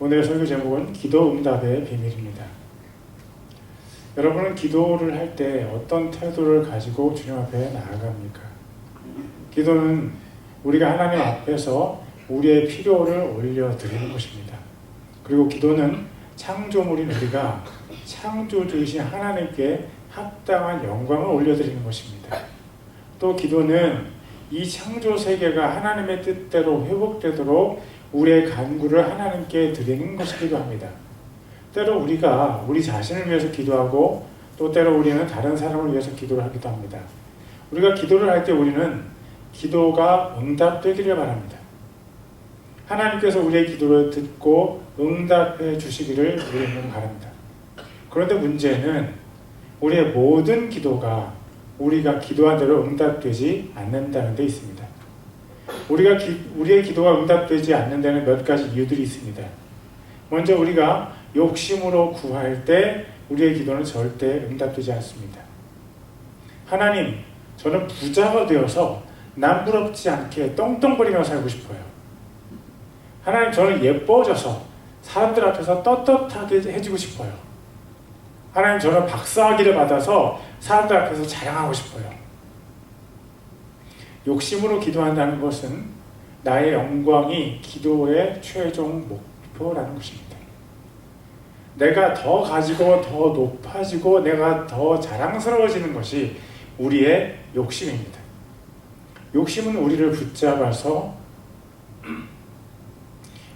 오늘의 설교 제목은 기도 응답의 비밀입니다. 여러분은 기도를 할 때 어떤 태도를 가지고 주님 앞에 나아갑니까? 기도는 우리가 하나님 앞에서 우리의 필요를 올려드리는 것입니다. 그리고 기도는 창조물인 우리가 창조주이신 하나님께 합당한 영광을 올려드리는 것입니다. 또 기도는 이 창조 세계가 하나님의 뜻대로 회복되도록 우리의 간구를 하나님께 드리는 것이기도 합니다. 때로 우리가 우리 자신을 위해서 기도하고 또 때로 우리는 다른 사람을 위해서 기도를 하기도 합니다. 우리가 기도를 할 때 우리는 기도가 응답되기를 바랍니다. 하나님께서 우리의 기도를 듣고 응답해 주시기를 우리는 바랍니다. 그런데 문제는 우리의 모든 기도가 우리가 기도한 대로 응답되지 않는다는 데 있습니다. 우리의 기도가 응답되지 않는 데는 몇 가지 이유들이 있습니다. 먼저 우리가 욕심으로 구할 때 우리의 기도는 절대 응답되지 않습니다. 하나님, 저는 부자가 되어서 남부럽지 않게 떵떵거리며 살고 싶어요. 하나님, 저는 예뻐져서 사람들 앞에서 떳떳하게 해주고 싶어요. 하나님, 저는 박사학위를 받아서 사람들 앞에서 자랑하고 싶어요. 욕심으로 기도한다는 것은 나의 영광이 기도의 최종 목표라는 것입니다. 내가 더 가지고 더 높아지고 내가 더 자랑스러워지는 것이 우리의 욕심입니다. 욕심은 우리를 붙잡아서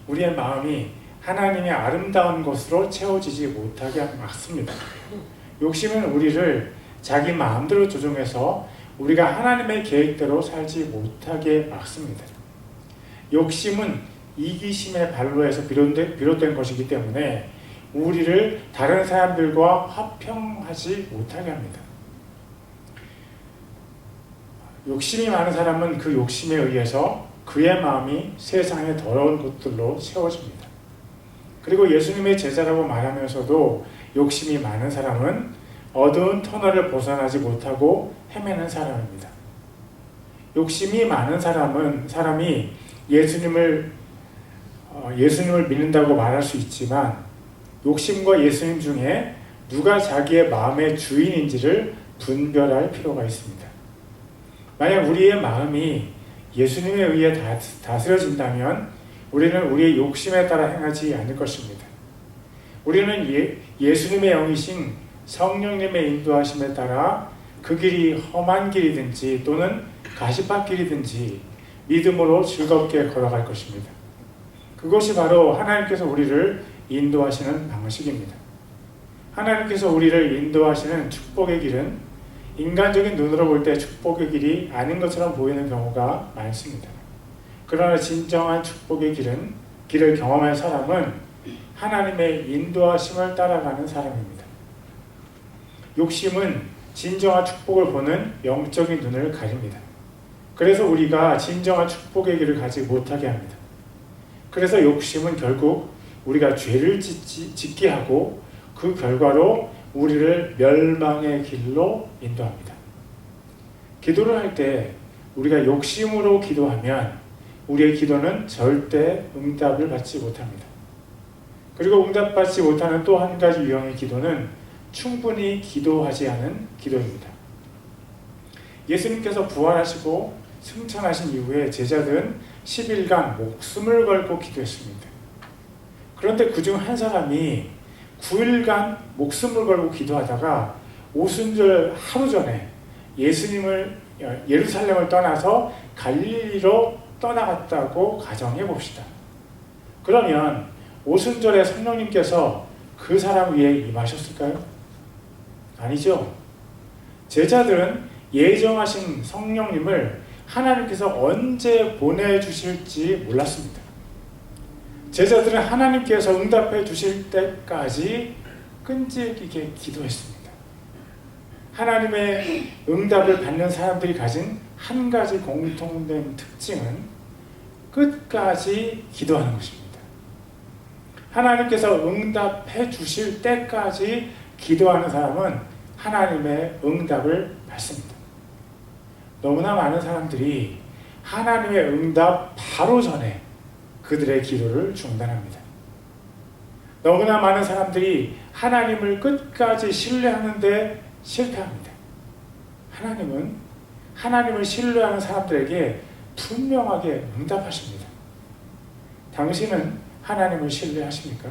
우리의 마음이 하나님의 아름다운 것으로 채워지지 못하게 막습니다. 욕심은 우리를 자기 마음대로 조종해서 우리가 하나님의 계획대로 살지 못하게 막습니다. 욕심은 이기심의 발로에서 비롯된 것이기 때문에 우리를 다른 사람들과 화평하지 못하게 합니다. 욕심이 많은 사람은 그 욕심에 의해서 그의 마음이 세상의 더러운 것들로 채워집니다. 그리고 예수님의 제자라고 말하면서도 욕심이 많은 사람은 어두운 터널을 벗어나지 못하고 헤매는 사람입니다. 욕심이 많은 사람이 예수님을 믿는다고 말할 수 있지만 욕심과 예수님 중에 누가 자기의 마음의 주인인지를 분별할 필요가 있습니다. 만약 우리의 마음이 예수님에 의해 다스려진다면 우리는 우리의 욕심에 따라 행하지 않을 것입니다. 우리는 예수님의 영이신 성령님의 인도하심에 따라 그 길이 험한 길이든지 또는 가시밭길이든지 믿음으로 즐겁게 걸어갈 것입니다. 그것이 바로 하나님께서 우리를 인도하시는 방식입니다. 하나님께서 우리를 인도하시는 축복의 길은 인간적인 눈으로 볼 때 축복의 길이 아닌 것처럼 보이는 경우가 많습니다. 그러나 진정한 축복의 길을 경험한 사람은 하나님의 인도하심을 따라가는 사람입니다. 욕심은 진정한 축복을 보는 영적인 눈을 가립니다. 그래서 우리가 진정한 축복의 길을 가지 못하게 합니다. 그래서 욕심은 결국 우리가 죄를 짓게 하고 그 결과로 우리를 멸망의 길로 인도합니다. 기도를 할 때 우리가 욕심으로 기도하면 우리의 기도는 절대 응답을 받지 못합니다. 그리고 응답받지 못하는 또 한 가지 유형의 기도는 충분히 기도하지 않은 기도입니다. 예수님께서 부활하시고 승천하신 이후에 제자들은 10일간 목숨을 걸고 기도했습니다. 그런데 그중 한 사람이 9일간 목숨을 걸고 기도하다가 오순절 하루 전에 예수님을 예루살렘을 떠나서 갈릴리로 떠나갔다고 가정해 봅시다. 그러면 오순절에 성령님께서 그 사람 위에 임하셨을까요? 아니죠. 제자들은 예정하신 성령님을 하나님께서 언제 보내주실지 몰랐습니다. 제자들은 하나님께서 응답해 주실 때까지 끈질기게 기도했습니다. 하나님의 응답을 받는 사람들이 가진 한 가지 공통된 특징은 끝까지 기도하는 것입니다. 하나님께서 응답해 주실 때까지 기도하는 사람은 하나님의 응답을 받습니다. 너무나 많은 사람들이 하나님의 응답 바로 전에 그들의 기도를 중단합니다. 너무나 많은 사람들이 하나님을 끝까지 신뢰하는데 실패합니다. 하나님은 하나님을 신뢰하는 사람들에게 분명하게 응답하십니다. 당신은 하나님을 신뢰하십니까?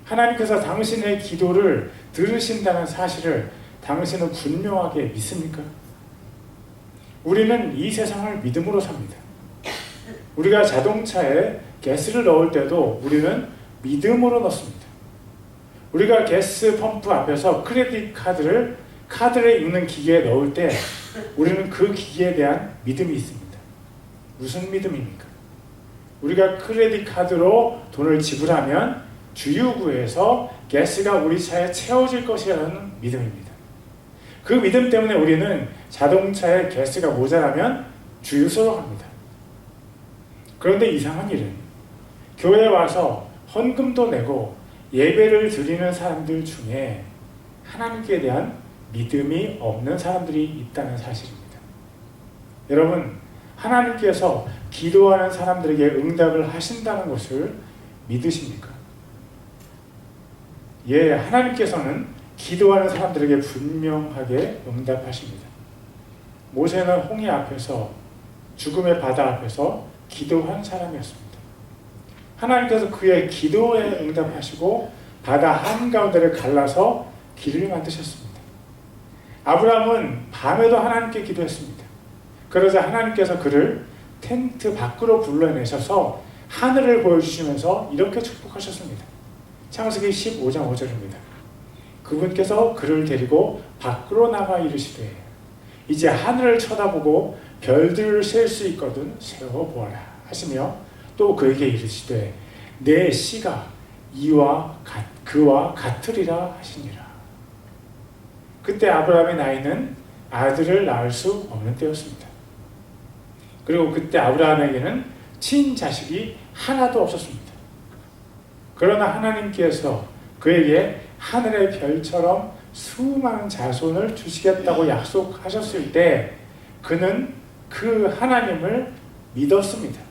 하나님께서 당신의 기도를 들으신다는 사실을 당신은 분명하게 믿습니까? 우리는 이 세상을 믿음으로 삽니다. 우리가 자동차에 가스를 넣을 때도 우리는 믿음으로 넣습니다. 우리가 가스 펌프 앞에서 크레딧 카드를 읽는 기계에 넣을 때 우리는 그 기계에 대한 믿음이 있습니다. 무슨 믿음입니까? 우리가 크레딧 카드로 돈을 지불하면 주유구에서 가스가 우리 차에 채워질 것이라는 믿음입니다. 그 믿음 때문에 우리는 자동차에 가스가 모자라면 주유소로 갑니다. 그런데 이상한 일은 교회에 와서 헌금도 내고 예배를 드리는 사람들 중에 하나님께 대한 믿음이 없는 사람들이 있다는 사실입니다. 여러분, 하나님께서 기도하는 사람들에게 응답을 하신다는 것을 믿으십니까? 예, 하나님께서는 기도하는 사람들에게 분명하게 응답하십니다. 모세는 홍해 앞에서, 죽음의 바다 앞에서 기도한 사람이었습니다. 하나님께서 그의 기도에 응답하시고 바다 한가운데를 갈라서 길을 만드셨습니다. 아브라함은 밤에도 하나님께 기도했습니다. 그러자 하나님께서 그를 텐트 밖으로 불러내셔서 하늘을 보여주시면서 이렇게 축복하셨습니다. 창세기 15장 5절입니다. 그분께서 그를 데리고 밖으로 나가 이르시되 이제 하늘을 쳐다보고 별들을 셀 수 있거든 세어보아라 하시며 또 그에게 이르시되 내 씨가 그와 같으리라 하시니라. 그때 아브라함의 나이는 아들을 낳을 수 없는 때였습니다. 그리고 그때 아브라함에게는 친자식이 하나도 없었습니다. 그러나 하나님께서 그에게 하늘의 별처럼 수많은 자손을 주시겠다고 약속하셨을 때 그는 그 하나님을 믿었습니다.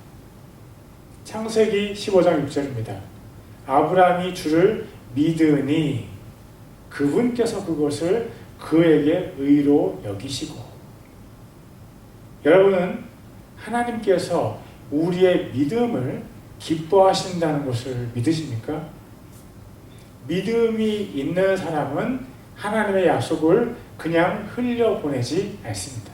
창세기 15장 6절입니다. 아브라함이 주를 믿으니 그분께서 그것을 그에게 의로 여기시고. 여러분은 하나님께서 우리의 믿음을 기뻐하신다는 것을 믿으십니까? 믿음이 있는 사람은 하나님의 약속을 그냥 흘려보내지 않습니다.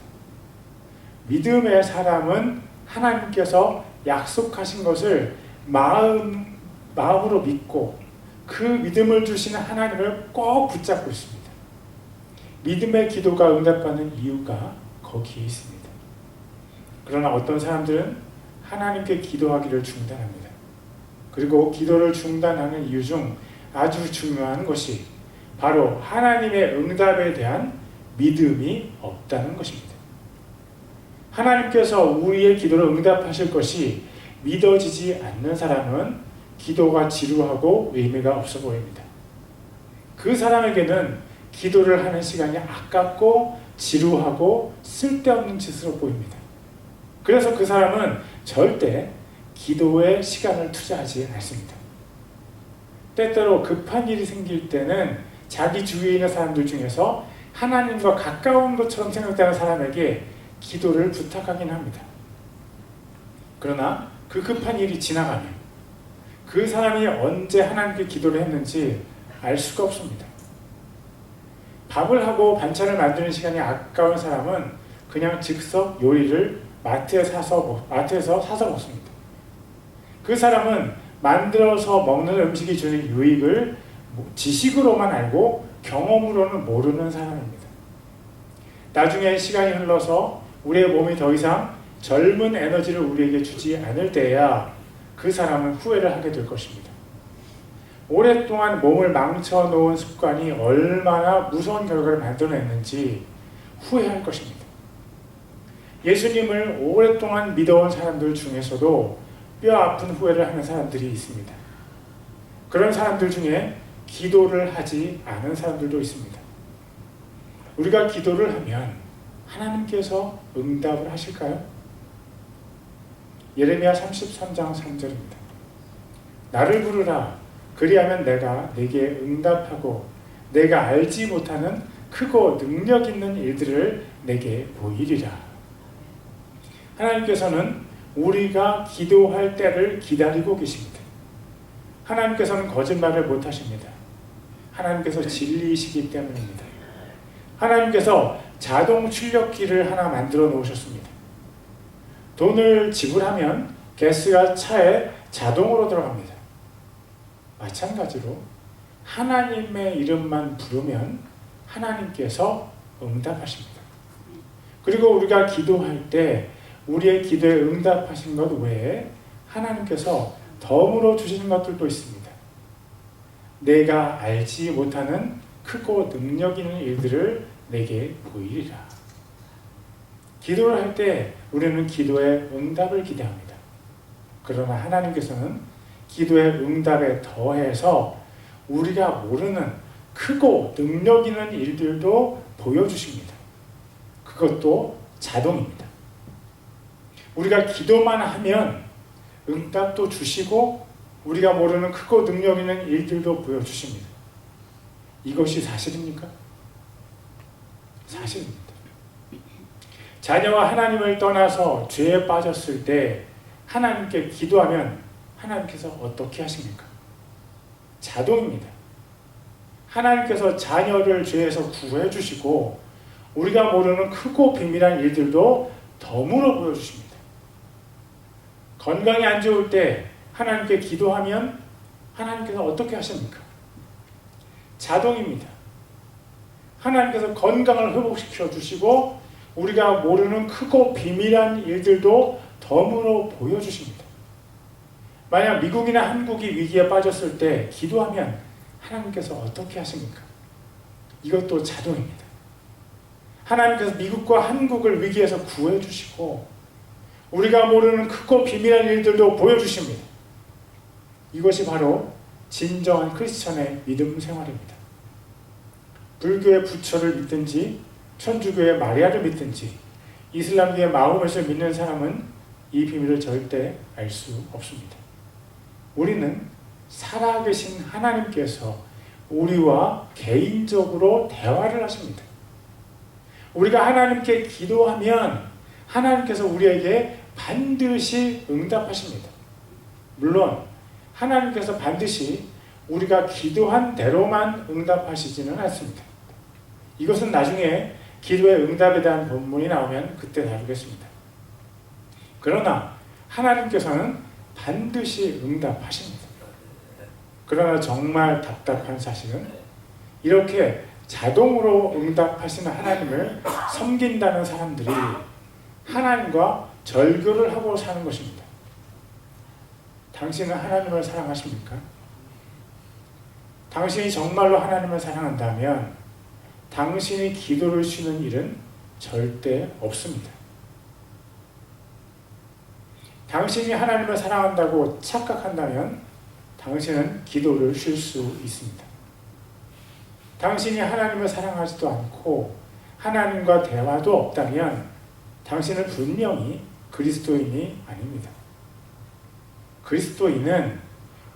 믿음의 사람은 하나님께서 약속하신 것을 마음으로 믿고 그 믿음을 주시는 하나님을 꼭 붙잡고 있습니다. 믿음의 기도가 응답받는 이유가 거기에 있습니다. 그러나 어떤 사람들은 하나님께 기도하기를 중단합니다. 그리고 기도를 중단하는 이유 중 아주 중요한 것이 바로 하나님의 응답에 대한 믿음이 없다는 것입니다. 하나님께서 우리의 기도를 응답하실 것이 믿어지지 않는 사람은 기도가 지루하고 의미가 없어 보입니다. 그 사람에게는 기도를 하는 시간이 아깝고 지루하고 쓸데없는 짓으로 보입니다. 그래서 그 사람은 절대 기도에 시간을 투자하지 않습니다. 때때로 급한 일이 생길 때는 자기 주위에 있는 사람들 중에서 하나님과 가까운 것처럼 생각되는 사람에게 기도를 부탁하긴 합니다. 그러나 그 급한 일이 지나가면 그 사람이 언제 하나님께 기도를 했는지 알 수가 없습니다. 밥을 하고 반찬을 만드는 시간이 아까운 사람은 그냥 즉석 요리를 마트에서 사서 먹습니다. 그 사람은 만들어서 먹는 음식이 주는 유익을 지식으로만 알고 경험으로는 모르는 사람입니다. 나중에 시간이 흘러서 우리의 몸이 더 이상 젊은 에너지를 우리에게 주지 않을 때야 그 사람은 후회를 하게 될 것입니다. 오랫동안 몸을 망쳐놓은 습관이 얼마나 무서운 결과를 만들어냈는지 후회할 것입니다. 예수님을 오랫동안 믿어온 사람들 중에서도 뼈 아픈 후회를 하는 사람들이 있습니다. 그런 사람들 중에 기도를 하지 않은 사람들도 있습니다. 우리가 기도를 하면 하나님께서 응답을 하실까요? 예레미야 33장 3절입니다. 나를 부르라 그리하면 내가 네게 응답하고 내가 알지 못하는 크고 능력 있는 일들을 내게 보이리라. 하나님께서는 우리가 기도할 때를 기다리고 계십니다. 하나님께서는 거짓말을 못하십니다. 하나님께서 진리이시기 때문입니다. 하나님께서 자동 출력기를 하나 만들어 놓으셨습니다. 돈을 지불하면 가스가 차에 자동으로 들어갑니다. 마찬가지로 하나님의 이름만 부르면 하나님께서 응답하십니다. 그리고 우리가 기도할 때 우리의 기도에 응답하신 것 외에 하나님께서 덤으로 주시는 것들도 있습니다. 내가 알지 못하는 크고 능력 있는 일들을 내게 보이리라. 기도를 할 때 우리는 기도의 응답을 기대합니다. 그러나 하나님께서는 기도의 응답에 더해서 우리가 모르는 크고 능력 있는 일들도 보여주십니다. 그것도 자동입니다. 우리가 기도만 하면 응답도 주시고 우리가 모르는 크고 능력 있는 일들도 보여주십니다. 이것이 사실입니까? 사실입니다. 자녀와 하나님을 떠나서 죄에 빠졌을 때 하나님께 기도하면 하나님께서 어떻게 하십니까? 자동입니다. 하나님께서 자녀를 죄에서 구해 주시고 우리가 모르는 크고 비밀한 일들도 덤으로 보여주십니다. 건강이 안 좋을 때 하나님께 기도하면 하나님께서 어떻게 하십니까? 자동입니다. 하나님께서 건강을 회복시켜 주시고 우리가 모르는 크고 비밀한 일들도 덤으로 보여주십니다. 만약 미국이나 한국이 위기에 빠졌을 때 기도하면 하나님께서 어떻게 하십니까? 이것도 자동입니다. 하나님께서 미국과 한국을 위기에서 구해주시고 우리가 모르는 크고 비밀한 일들도 보여주십니다. 이것이 바로 진정한 크리스천의 믿음 생활입니다. 불교의 부처를 믿든지 천주교의 마리아를 믿든지 이슬람교의 마호멧을 믿는 사람은 이 비밀을 절대 알 수 없습니다. 우리는 살아계신 하나님께서 우리와 개인적으로 대화를 하십니다. 우리가 하나님께 기도하면 하나님께서 우리에게 반드시 응답하십니다. 물론 하나님께서 반드시 우리가 기도한 대로만 응답하시지는 않습니다. 이것은 나중에 기도의 응답에 대한 본문이 나오면 그때 다루겠습니다. 그러나 하나님께서는 반드시 응답하십니다. 그러나 정말 답답한 사실은 이렇게 자동으로 응답하시는 하나님을 섬긴다는 사람들이 하나님과 절교를 하고 사는 것입니다. 당신은 하나님을 사랑하십니까? 당신이 정말로 하나님을 사랑한다면 당신이 기도를 쉬는 일은 절대 없습니다. 당신이 하나님을 사랑한다고 착각한다면 당신은 기도를 쉴 수 있습니다. 당신이 하나님을 사랑하지도 않고 하나님과 대화도 없다면 당신은 분명히 그리스도인이 아닙니다. 그리스도인은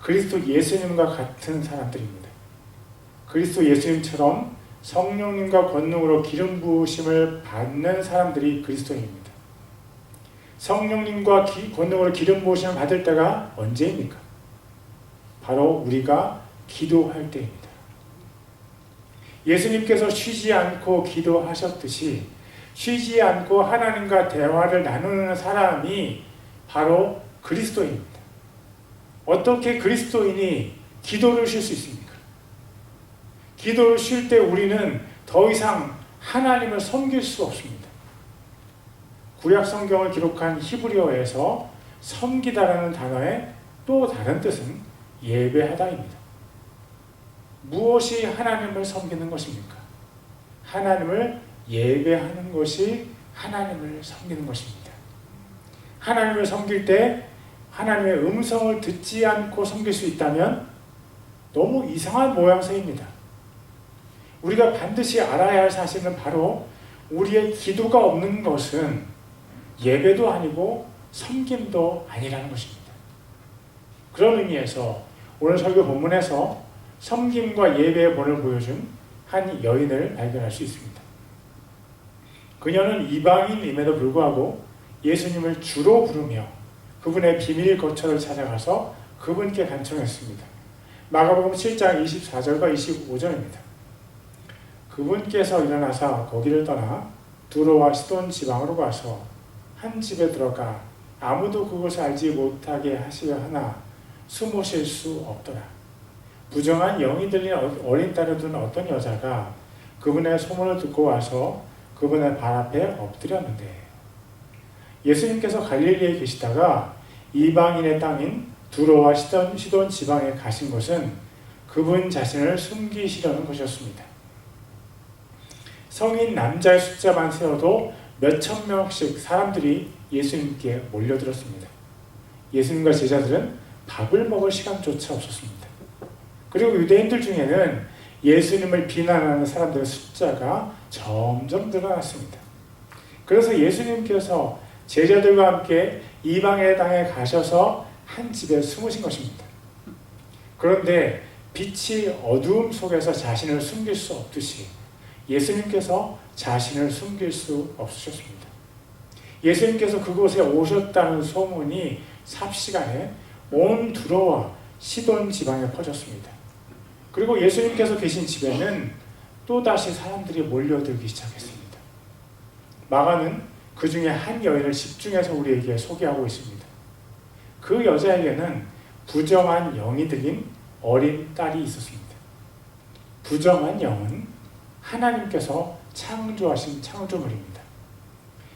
그리스도 예수님과 같은 사람들입니다. 그리스도 예수님처럼 성령님과 권능으로 기름 부으심을 받는 사람들이 그리스도인입니다. 성령님과 권능으로 기름 부으심을 받을 때가 언제입니까? 바로 우리가 기도할 때입니다. 예수님께서 쉬지 않고 기도하셨듯이 쉬지 않고 하나님과 대화를 나누는 사람이 바로 그리스도인입니다. 어떻게 그리스도인이 기도를 쉴 수 있습니까? 기도를 쉴 때 우리는 더 이상 하나님을 섬길 수 없습니다. 구약 성경을 기록한 히브리어에서 섬기다라는 단어의 또 다른 뜻은 예배하다입니다. 무엇이 하나님을 섬기는 것입니까? 하나님을 예배하는 것이 하나님을 섬기는 것입니다. 하나님을 섬길 때 하나님의 음성을 듣지 않고 섬길 수 있다면 너무 이상한 모양새입니다. 우리가 반드시 알아야 할 사실은 바로 우리의 기도가 없는 것은 예배도 아니고 섬김도 아니라는 것입니다. 그런 의미에서 오늘 설교 본문에서 섬김과 예배의 본을 보여준 한 여인을 발견할 수 있습니다. 그녀는 이방인임에도 불구하고 예수님을 주로 부르며 그분의 비밀 거처를 찾아가서 그분께 간청했습니다. 마가복음 7장 24절과 25절입니다. 그분께서 일어나사 거기를 떠나 두로와 시돈 지방으로 가서 한 집에 들어가 아무도 그것을 알지 못하게 하시려 하나 숨으실 수 없더라. 부정한 영이 들린 어린 딸을 둔 어떤 여자가 그분의 소문을 듣고 와서 그분의 발 앞에 엎드렸는데, 예수님께서 갈릴리에 계시다가 이방인의 땅인 두로와 시돈 지방에 가신 것은 그분 자신을 숨기시려는 것이었습니다. 성인 남자의 숫자만 세어도 몇천 명씩 사람들이 예수님께 몰려들었습니다. 예수님과 제자들은 밥을 먹을 시간조차 없었습니다. 그리고 유대인들 중에는 예수님을 비난하는 사람들의 숫자가 점점 늘어났습니다. 그래서 예수님께서 제자들과 함께 이방의 땅에 가셔서 한 집에 숨으신 것입니다. 그런데 빛이 어두움 속에서 자신을 숨길 수 없듯이 예수님께서 자신을 숨길 수 없으셨습니다. 예수님께서 그곳에 오셨다는 소문이 삽시간에 온 두로와 시돈 지방에 퍼졌습니다. 그리고 예수님께서 계신 집에는 또다시 사람들이 몰려들기 시작했습니다. 마가는 그 중에 한 여인을 집중해서 우리에게 소개하고 있습니다. 그 여자에게는 부정한 영이 들린 어린 딸이 있었습니다. 부정한 영은 하나님께서 창조하신 창조물입니다.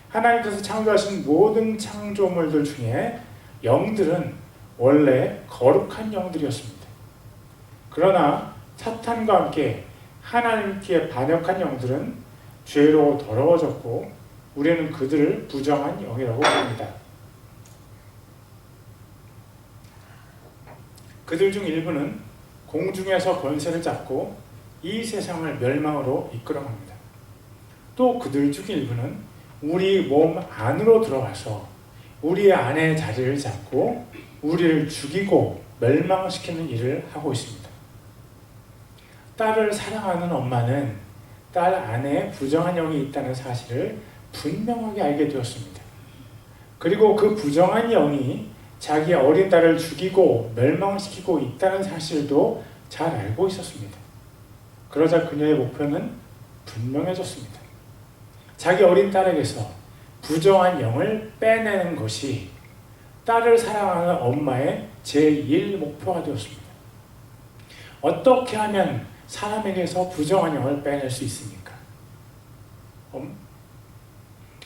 하나님께서 창조하신 모든 창조물들 중에 영들은 원래 거룩한 영들이었습니다. 그러나 사탄과 함께 하나님께 반역한 영들은 죄로 더러워졌고 우리는 그들을 부정한 영이라고 부릅니다. 그들 중 일부는 공중에서 권세를 잡고 이 세상을 멸망으로 이끌어갑니다. 또 그들 중 일부는 우리 몸 안으로 들어와서 우리 안에 자리를 잡고 우리를 죽이고 멸망시키는 일을 하고 있습니다. 딸을 사랑하는 엄마는 딸 안에 부정한 영이 있다는 사실을 분명하게 알게 되었습니다. 그리고 그 부정한 영이 자기 어린 딸을 죽이고 멸망시키고 있다는 사실도 잘 알고 있었습니다. 그러자 그녀의 목표는 분명해졌습니다. 자기 어린 딸에게서 부정한 영을 빼내는 것이 딸을 사랑하는 엄마의 제1 목표가 되었습니다. 어떻게 하면 사람에게서 부정한 영을 빼낼 수 있습니까?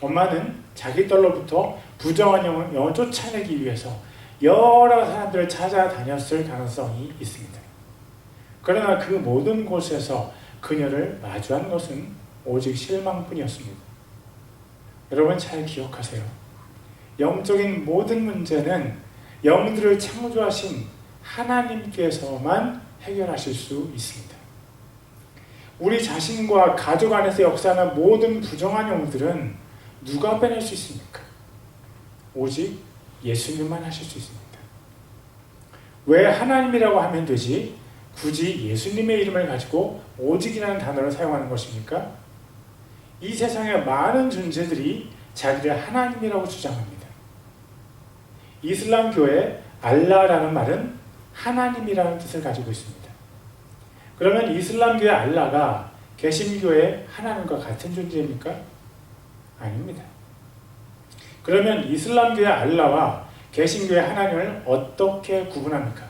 엄마는 자기 딸로부터 부정한 영을 쫓아내기 위해서 여러 사람들을 찾아다녔을 가능성이 있습니다. 그러나 그 모든 곳에서 그녀를 마주한 것은 오직 실망뿐이었습니다. 여러분 잘 기억하세요. 영적인 모든 문제는 영들을 창조하신 하나님께서만 해결하실 수 있습니다. 우리 자신과 가족 안에서 역사하는 모든 부정한 영들은 누가 빼낼 수 있습니까? 오직 예수님만 하실 수 있습니다. 왜 하나님이라고 하면 되지 굳이 예수님의 이름을 가지고 오직이라는 단어를 사용하는 것입니까? 이 세상의 많은 존재들이 자기를 하나님이라고 주장합니다. 이슬람교의 알라라는 말은 하나님이라는 뜻을 가지고 있습니다. 그러면 이슬람교의 알라가 개신교의 하나님과 같은 존재입니까? 아닙니다. 그러면 이슬람교의 알라와 개신교의 하나님을 어떻게 구분합니까?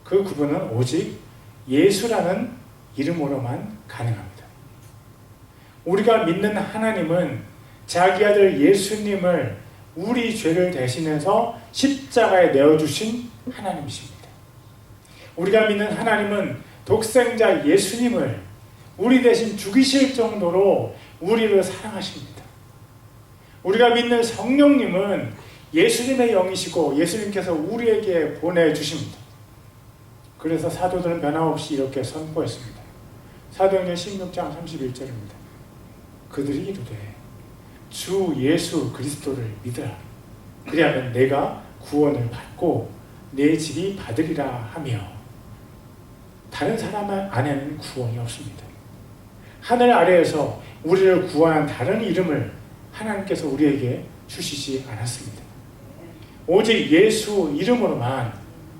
그 구분은 오직 예수라는 이름으로만 가능합니다. 우리가 믿는 하나님은 자기 아들 예수님을 우리 죄를 대신해서 십자가에 내어주신 하나님이십니다. 우리가 믿는 하나님은 독생자 예수님을 우리 대신 죽이실 정도로 우리를 사랑하십니다. 우리가 믿는 성령님은 예수님의 영이시고 예수님께서 우리에게 보내주십니다. 그래서 사도들은 변함없이 이렇게 선포했습니다. 사도행전 16장 31절입니다. 그들이 이르되 주 예수 그리스도를 믿으라. 그리하면 내가 구원을 받고 내 집이 받으리라 하며 다른 사람 안에는 구원이 없습니다. 하늘 아래에서 우리를 구원한 다른 이름을 하나님께서 우리에게 주시지 않았습니다. 오직 예수 이름으로만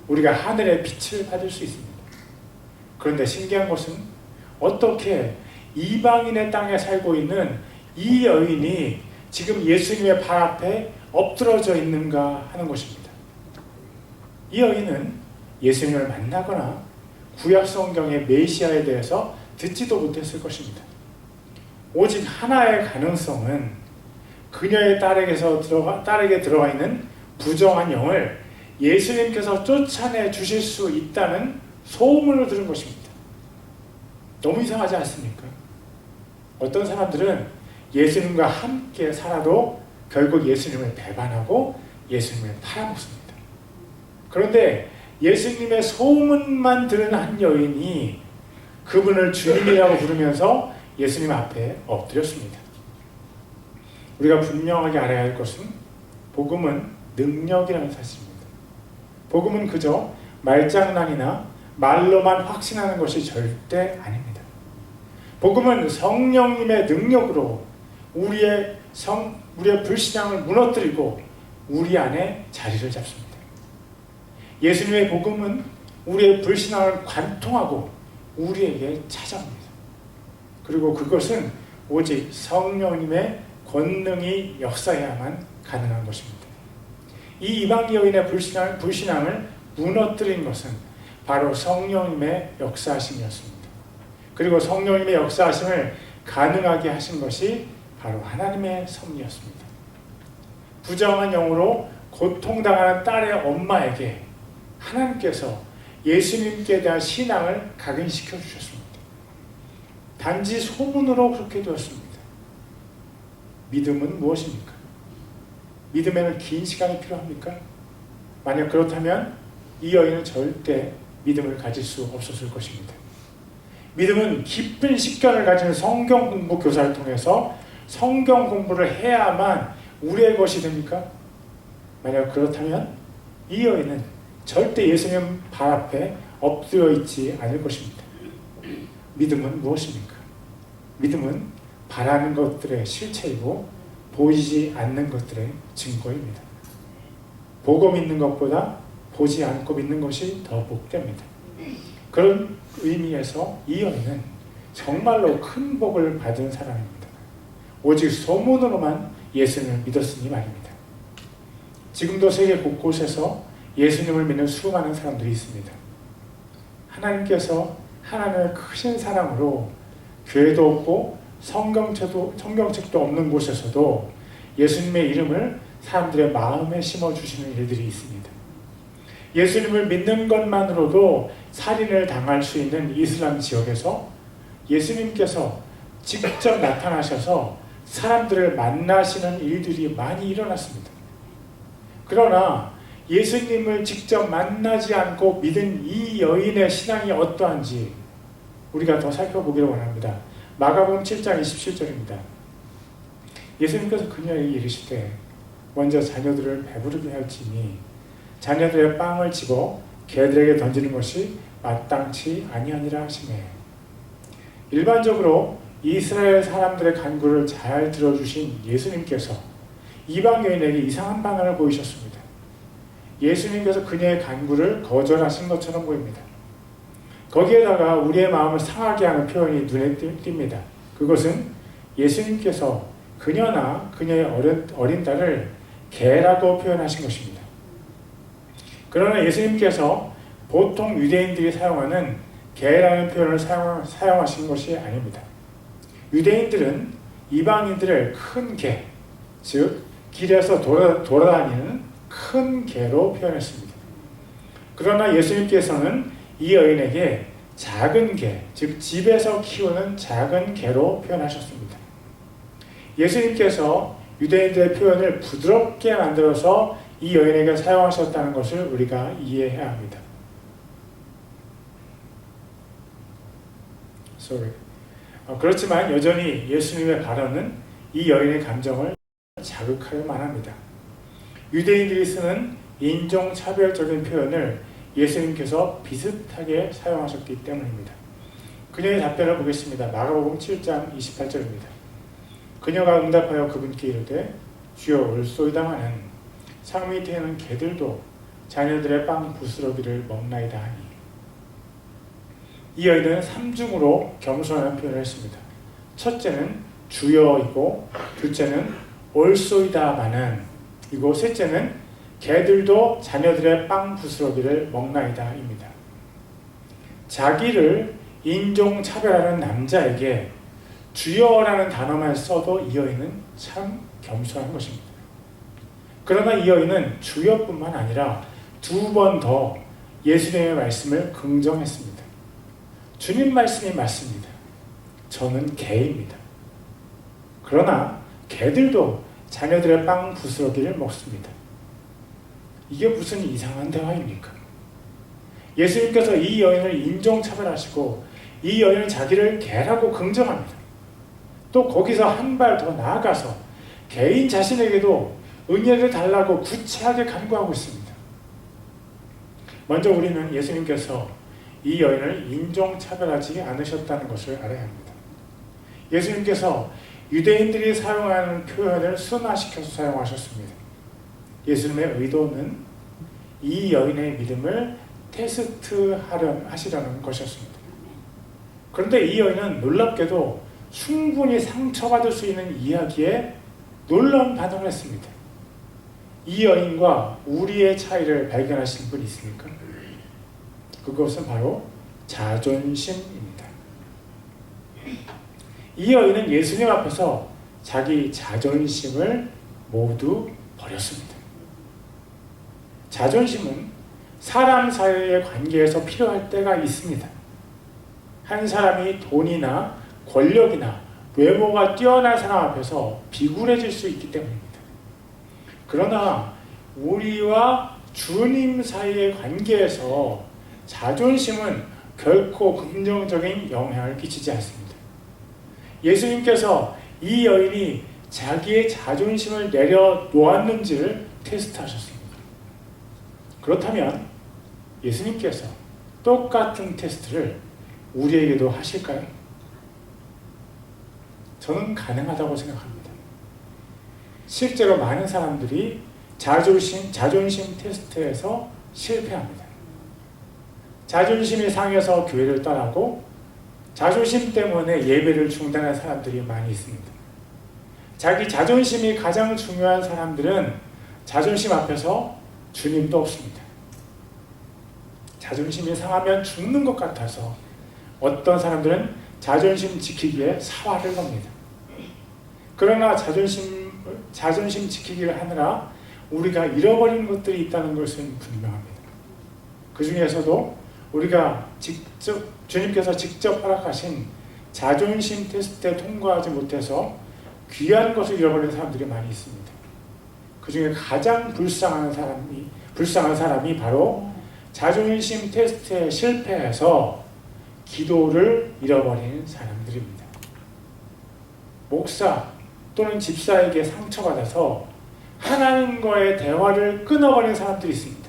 우리가 하늘의 빛을 받을 수 있습니다. 그런데 신기한 것은 어떻게 이방인의 땅에 살고 있는 이 여인이 지금 예수님의 발 앞에 엎드러져 있는가 하는 것입니다. 이 여인은 예수님을 만나거나 구약 성경의 메시아에 대해서 듣지도 못했을 것입니다. 오직 하나의 가능성은 그녀의 딸에게 들어가 있는 부정한 영을 예수님께서 쫓아내 주실 수 있다는 소문을 들은 것입니다. 너무 이상하지 않습니까? 어떤 사람들은 예수님과 함께 살아도 결국 예수님을 배반하고 예수님을 팔아먹습니다. 그런데 예수님의 소문만 들은 한 여인이 그분을 주님이라고 부르면서 예수님 앞에 엎드렸습니다. 우리가 분명하게 알아야 할 것은 복음은 능력이라는 사실입니다. 복음은 그저 말장난이나 말로만 확신하는 것이 절대 아닙니다. 복음은 성령님의 능력으로 우리의 불신앙을 무너뜨리고 우리 안에 자리를 잡습니다. 예수님의 복음은 우리의 불신앙을 관통하고 우리에게 찾아옵니다. 그리고 그것은 오직 성령님의 권능이 역사해야만 가능한 것입니다. 이 이방 여인의 불신앙을 무너뜨린 것은 바로 성령님의 역사하심이었습니다. 그리고 성령님의 역사하심을 가능하게 하신 것이 바로 하나님의 섭리였습니다. 부정한 영으로 고통당하는 딸의 엄마에게 하나님께서 예수님께 대한 신앙을 각인시켜 주셨습니다. 단지 소문으로 그렇게 되었습니다. 믿음은 무엇입니까? 믿음에는 긴 시간이 필요합니까? 만약 그렇다면 이 여인은 절대 믿음을 가질 수 없었을 것입니다. 믿음은 깊은 식견을 가진 성경 공부 교사를 통해서 성경 공부를 해야만 우리의 것이 됩니까? 만약 그렇다면 이 여인은 절대 예수님 발 앞에 엎드려 있지 않을 것입니다. 믿음은 무엇입니까? 믿음은 바라는 것들의 실체이고 보이지 않는 것들의 증거입니다. 보고 믿는 것보다 보지 않고 믿는 것이 더 복됩니다. 그런 의미에서 이 여인은 정말로 큰 복을 받은 사람입니다. 오직 소문으로만 예수님을 믿었으니 말입니다. 지금도 세계 곳곳에서 예수님을 믿는 수많은 사람들이 있습니다. 하나님께서 하나님의 크신 사랑으로 교회도 없고 성경책도 없는 곳에서도 예수님의 이름을 사람들의 마음에 심어주시는 일들이 있습니다. 예수님을 믿는 것만으로도 살인을 당할 수 있는 이슬람 지역에서 예수님께서 직접 나타나셔서 사람들을 만나시는 일들이 많이 일어났습니다. 그러나 예수님을 직접 만나지 않고 믿은 이 여인의 신앙이 어떠한지 우리가 더 살펴보기를 원합니다. 마가복음 7장 27절입니다. 예수님께서 그녀에게 이르시되 먼저 자녀들을 배부르게 할지니 자녀들의 빵을 집어 개들에게 던지는 것이 마땅치 아니하니라 하시매. 일반적으로 이스라엘 사람들의 간구를 잘 들어주신 예수님께서 이방 여인에게 이상한 반응을 보이셨습니다. 예수님께서 그녀의 간구를 거절하신 것처럼 보입니다. 거기에다가 우리의 마음을 상하게 하는 표현이 눈에 띕니다. 그것은 예수님께서 그녀나 그녀의 어린 딸을 개라고 표현하신 것입니다. 그러나 예수님께서 보통 유대인들이 사용하는 개라는 표현을 사용하신 것이 아닙니다. 유대인들은 이방인들을 큰 개, 즉 길에서 돌아다니는 큰 개로 표현했습니다. 그러나 예수님께서는 이 여인에게 작은 개, 즉 집에서 키우는 작은 개로 표현하셨습니다. 예수님께서 유대인들의 표현을 부드럽게 만들어서 이 여인에게 사용하셨다는 것을 우리가 이해해야 합니다. 그렇지만 여전히 예수님의 발언은 이 여인의 감정을 자극할 만합니다. 유대인들이 쓰는 인종차별적인 표현을 예수님께서 비슷하게 사용하셨기 때문입니다. 그녀의 답변을 보겠습니다. 마가복음 7장 28절입니다. 그녀가 응답하여 그분께 이르되 주여 올소이다마는 상 밑에는 개들도 자녀들의 빵 부스러기를 먹나이다 하니. 이 여인은 삼중으로 겸손한 표현을 했습니다. 첫째는 주여이고, 둘째는 올소이다마는 이고, 셋째는 개들도 자녀들의 빵 부스러기를 먹나이다 입니다. 자기를 인종차별하는 남자에게 주여라는 단어만 써도 이 여인은 참 겸손한 것입니다. 그러나 이 여인은 주여뿐만 아니라 2번 더 예수님의 말씀을 긍정했습니다. 주님 말씀이 맞습니다. 저는 개입니다. 그러나 개들도 자녀들의 빵 부스러기를 먹습니다. 이게 무슨 이상한 대화입니까? 예수님께서 이 여인을 인종차별하시고 이 여인은 자기를 개라고 긍정합니다. 또 거기서 한 발 더 나아가서 개인 자신에게도 은혜를 달라고 구체하게 간구하고 있습니다. 먼저 우리는 예수님께서 이 여인을 인종차별하지 않으셨다는 것을 알아야 합니다. 예수님께서 유대인들이 사용하는 표현을 순화시켜서 사용하셨습니다. 예수님의 의도는 이 여인의 믿음을 테스트하시려는 것이었습니다. 그런데 이 여인은 놀랍게도 충분히 상처받을 수 있는 이야기에 놀라운 반응을 했습니다. 이 여인과 우리의 차이를 발견하신 분이 있습니까? 그것은 바로 자존심입니다. 이 여인은 예수님 앞에서 자기 자존심을 모두 버렸습니다. 자존심은 사람 사이의 관계에서 필요할 때가 있습니다. 한 사람이 돈이나 권력이나 외모가 뛰어난 사람 앞에서 비굴해질 수 있기 때문입니다. 그러나 우리와 주님 사이의 관계에서 자존심은 결코 긍정적인 영향을 끼치지 않습니다. 예수님께서 이 여인이 자기의 자존심을 내려놓았는지를 테스트하셨습니다. 그렇다면 예수님께서 똑같은 테스트를 우리에게도 하실까요? 저는 가능하다고 생각합니다. 실제로 많은 사람들이 자존심 테스트에서 실패합니다. 자존심이 상해서 교회를 떠나고 자존심 때문에 예배를 중단한 사람들이 많이 있습니다. 자기 자존심이 가장 중요한 사람들은 자존심 앞에서 주님도 없습니다. 자존심이 상하면 죽는 것 같아서 어떤 사람들은 자존심 지키기에 사활을 겁니다. 그러나 자존심 지키기를 하느라 우리가 잃어버리는 것들이 있다는 것은 분명합니다. 그 중에서도 우리가 주님께서 직접 허락하신 자존심 테스트에 통과하지 못해서 귀한 것을 잃어버리는 사람들이 많이 있습니다. 그 중에 가장 불쌍한 사람이 바로 자존심 테스트에 실패해서 기도를 잃어버리는 사람들입니다. 목사 또는 집사에게 상처받아서 하나님과의 대화를 끊어버리는 사람들이 있습니다.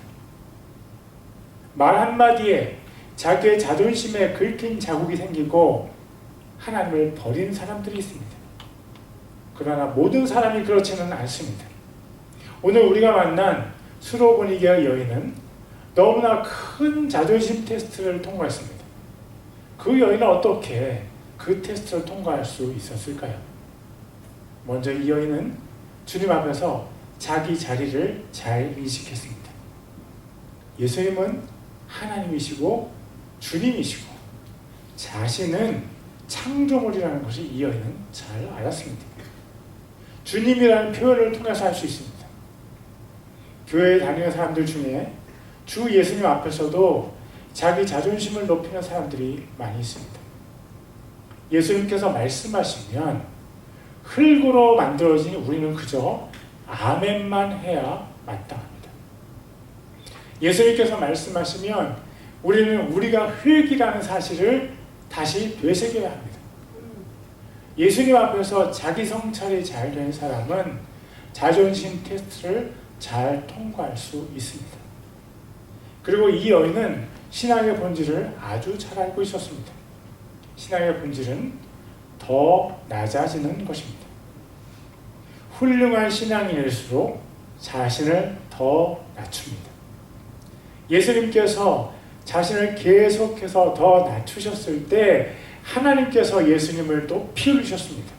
말 한마디에 자기의 자존심에 긁힌 자국이 생기고 하나님을 버리는 사람들이 있습니다. 그러나 모든 사람이 그렇지는 않습니다. 오늘 우리가 만난 수로보니게의 여인은 너무나 큰 자존심 테스트를 통과했습니다. 그 여인은 어떻게 그 테스트를 통과할 수 있었을까요? 먼저 이 여인은 주님 앞에서 자기 자리를 잘 인식했습니다. 예수님은 하나님이시고 주님이시고 자신은 창조물이라는 것이 이 여인은 잘 알았습니다. 주님이라는 표현을 통해서 할 수 있습니다. 교회에 다니는 사람들 중에 주 예수님 앞에서도 자기 자존심을 높이는 사람들이 많이 있습니다. 예수님께서 말씀하시면 흙으로 만들어진 우리는 그저 아멘만 해야 마땅합니다. 예수님께서 말씀하시면 우리는 우리가 흙이라는 사실을 다시 되새겨야 합니다. 예수님 앞에서 자기 성찰이 잘 된 사람은 자존심 테스트를 잘 통과할 수 있습니다. 그리고 이 여인은 신앙의 본질을 아주 잘 알고 있었습니다. 신앙의 본질은 더 낮아지는 것입니다. 훌륭한 신앙인일수록 자신을 더 낮춥니다. 예수님께서 자신을 계속해서 더 낮추셨을 때 하나님께서 예수님을 높이 올리셨습니다.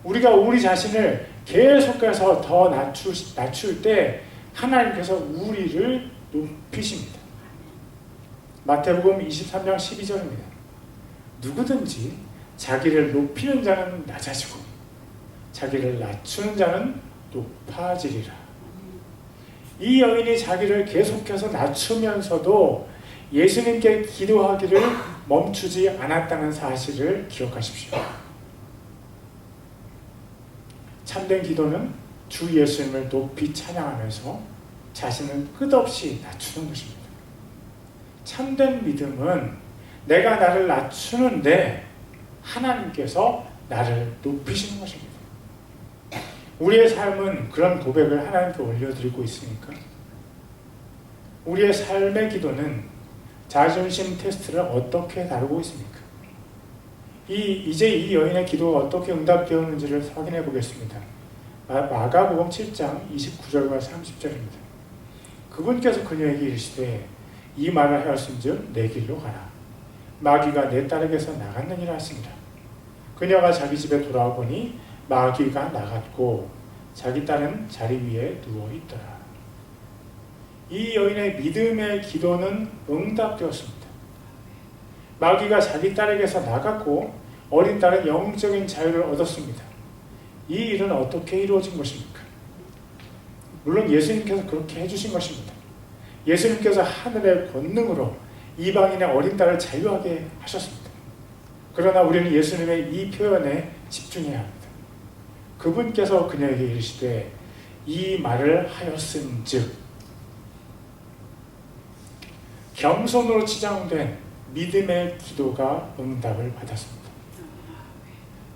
우리가 우리 자신을 계속해서 더 낮출 때 하나님께서 우리를 높이십니다. 마태복음 23장 12절입니다. 누구든지 자기를 높이는 자는 낮아지고 자기를 낮추는 자는 높아지리라. 이 여인이 자기를 계속해서 낮추면서도 예수님께 기도하기를 멈추지 않았다는 사실을 기억하십시오. 참된 기도는 주 예수님을 높이 찬양하면서 자신을 끝없이 낮추는 것입니다. 참된 믿음은 내가 나를 낮추는데 하나님께서 나를 높이시는 것입니다. 우리의 삶은 그런 고백을 하나님께 올려드리고 있으니까 우리의 삶의 기도는 자존심 테스트를 어떻게 다루고 있습니까? 이제 이 여인의 기도가 어떻게 응답되었는지를 확인해 보겠습니다. 마가복음 7장 29절과 30절입니다. 그분께서 그녀에게 이르시되 이 말을 하였은즉 내 길로 가라. 마귀가 내 딸에게서 나갔느니라 하시니라. 그녀가 자기 집에 돌아와 보니 마귀가 나갔고 자기 딸은 자리 위에 누워 있더라. 이 여인의 믿음의 기도는 응답되었습니다. 마귀가 자기 딸에게서 나갔고 어린 딸은 영적인 자유를 얻었습니다. 이 일은 어떻게 이루어진 것입니까? 물론 예수님께서 그렇게 해주신 것입니다. 예수님께서 하늘의 권능으로 이방인의 어린 딸을 자유하게 하셨습니다. 그러나 우리는 예수님의 이 표현에 집중해야 합니다. 그분께서 그녀에게 이르시되 이 말을 하였은즉 겸손으로 치장된 믿음의 기도가 응답을 받았습니다.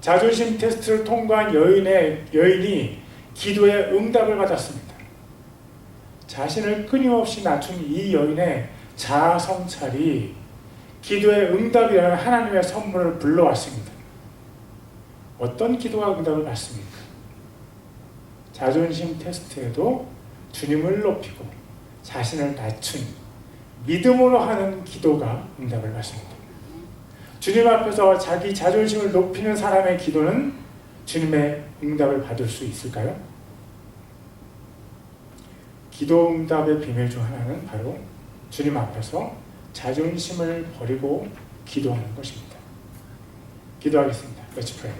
자존심 테스트를 통과한 여인이 기도의 응답을 받았습니다. 자신을 끊임없이 낮춘 이 여인의 자아 성찰이 기도의 응답이라는 하나님의 선물을 불러왔습니다. 어떤 기도가 응답을 받습니까? 자존심 테스트에도 주님을 높이고 자신을 낮춘 믿음으로 하는 기도가 응답을 받습니다. 주님 앞에서 자기 자존심을 높이는 사람의 기도는 주님의 응답을 받을 수 있을까요? 기도 응답의 비밀 중 하나는 바로 주님 앞에서 자존심을 버리고 기도하는 것입니다. 기도하겠습니다. Let's pray.